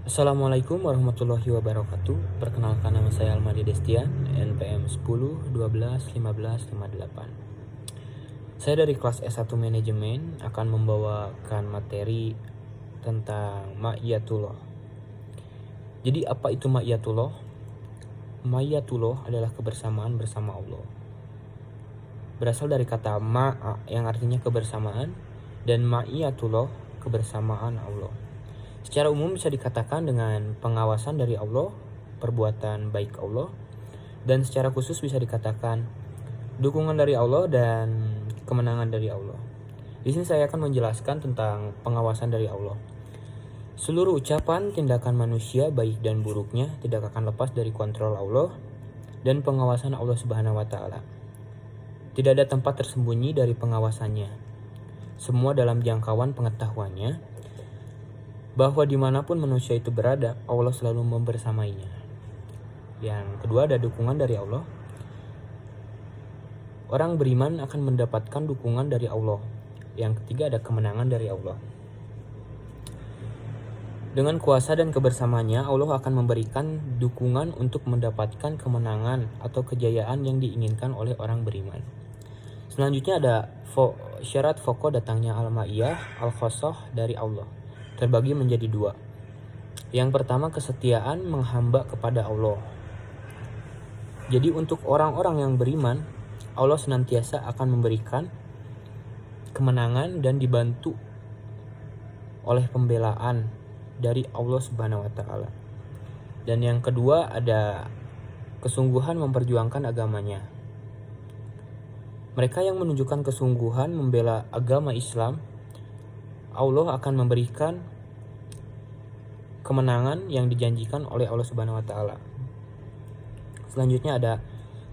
Assalamualaikum warahmatullahi wabarakatuh. Perkenalkan, nama saya Almadi Destian, NPM 10 12 15 58. Saya dari kelas S1 Manajemen akan membawakan materi tentang Ma'iyatullah. Jadi apa itu Ma'iyatullah? Ma'iyatullah adalah kebersamaan bersama Allah. Berasal dari kata ma'a yang artinya kebersamaan dan Ma'iyatullah kebersamaan Allah. Secara umum bisa dikatakan dengan pengawasan dari Allah, perbuatan baik Allah, dan secara khusus bisa dikatakan dukungan dari Allah dan kemenangan dari Allah. Di sini saya akan menjelaskan tentang pengawasan dari Allah. Seluruh ucapan, tindakan manusia baik dan buruknya tidak akan lepas dari kontrol Allah dan pengawasan Allah Subhanahu wa taala. Tidak ada tempat tersembunyi dari pengawasannya. Semua dalam jangkauan pengetahuannya, bahwa dimanapun manusia itu berada, Allah selalu membersamainya. Yang kedua, ada dukungan dari Allah. Orang beriman akan mendapatkan dukungan dari Allah. Yang ketiga, ada kemenangan dari Allah. Dengan kuasa dan kebersamaannya, Allah akan memberikan dukungan untuk mendapatkan kemenangan atau kejayaan yang diinginkan oleh orang beriman. Selanjutnya ada syarat pokok datangnya al-ma'iyah al-khosoh dari Allah. Terbagi menjadi dua. Yang pertama, kesetiaan menghamba kepada Allah. Jadi untuk orang-orang yang beriman, Allah senantiasa akan memberikan kemenangan dan dibantu oleh pembelaan dari Allah Subhanahu wa taala. Dan yang kedua, ada kesungguhan memperjuangkan agamanya. Mereka yang menunjukkan kesungguhan membela agama Islam, Allah akan memberikan kemenangan yang dijanjikan oleh Allah Subhanahu wa taala. Selanjutnya ada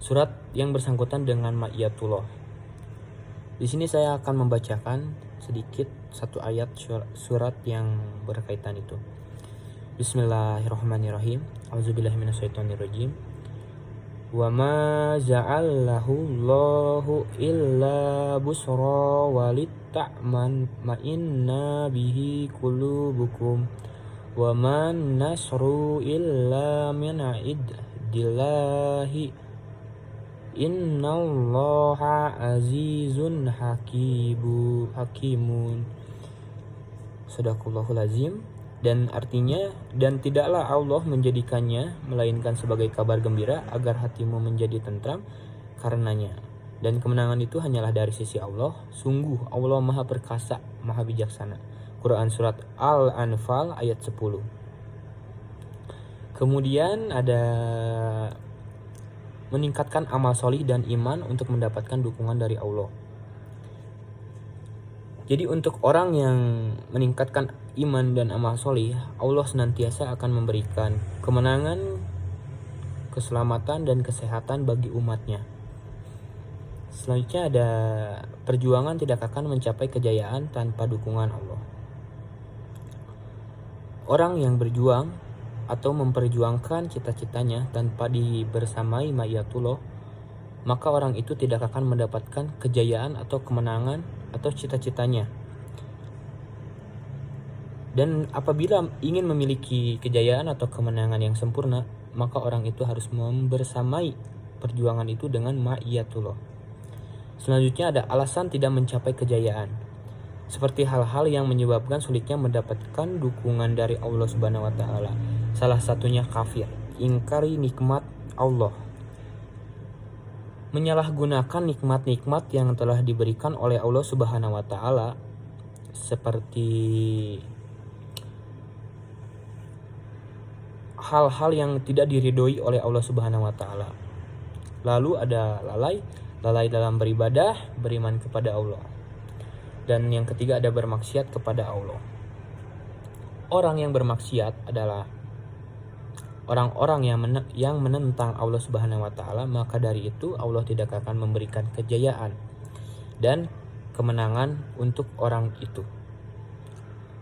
surat yang bersangkutan dengan Ma'iyatullah. Di sini saya akan membacakan sedikit satu ayat surat yang berkaitan itu. Bismillahirrahmanirrahim. Auzubillahi minasyaitonirrajim. Wa ma ja'allahu Allahu illa busra walitta'man ma'inna bihi qulubukum wa man nasru illa min indillahi innallaha azizun hakimun. Shadaqallahul azim. Dan artinya, dan tidaklah Allah menjadikannya melainkan sebagai kabar gembira agar hatimu menjadi tentram karenanya. Dan kemenangan itu hanyalah dari sisi Allah. Sungguh Allah Maha Perkasa, Maha Bijaksana. Quran Surat Al-Anfal ayat 10. Kemudian ada meningkatkan amal solih dan iman untuk mendapatkan dukungan dari Allah. Jadi untuk orang yang meningkatkan iman dan amal solih, Allah senantiasa akan memberikan kemenangan, keselamatan, dan kesehatan bagi umatnya. Selanjutnya ada perjuangan tidak akan mencapai kejayaan tanpa dukungan Allah. Orang yang berjuang atau memperjuangkan cita-citanya tanpa dibersamai Ma'iyatullah, maka orang itu tidak akan mendapatkan kejayaan atau kemenangan atau cita-citanya. Dan apabila ingin memiliki kejayaan atau kemenangan yang sempurna, maka orang itu harus membersamai perjuangan itu dengan Ma'iyatullah. Selanjutnya ada alasan tidak mencapai kejayaan, seperti hal-hal yang menyebabkan sulitnya mendapatkan dukungan dari Allah Subhanahu wa taala. Salah satunya kafir, ingkari nikmat Allah, menyalahgunakan nikmat-nikmat yang telah diberikan oleh Allah Subhanahu wa taala, seperti hal-hal yang tidak diridhoi oleh Allah Subhanahu wa taala. Lalu ada lalai dalam beribadah, beriman kepada Allah. Dan yang ketiga ada bermaksiat kepada Allah. Orang yang bermaksiat adalah orang-orang yang menentang Allah Subhanahu wa taala, maka dari itu Allah tidak akan memberikan kejayaan dan kemenangan untuk orang itu.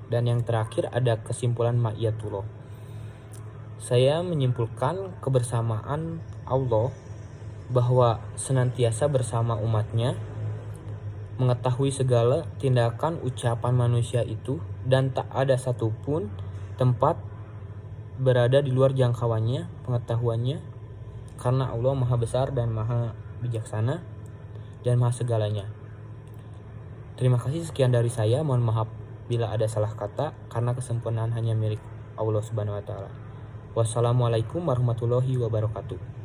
Dan yang terakhir ada kesimpulan Ma'iyatullah. Saya menyimpulkan kebersamaan Allah bahwa senantiasa bersama umatnya, mengetahui segala tindakan ucapan manusia itu, dan tak ada satupun tempat berada di luar jangkauannya, pengetahuannya, karena Allah Maha Besar dan Maha Bijaksana dan Maha Segalanya. Terima kasih, sekian dari saya. Mohon maaf bila ada salah kata, karena kesempurnaan hanya milik Allah Subhanahu wa Ta'ala. Wassalamualaikum warahmatullahi wabarakatuh.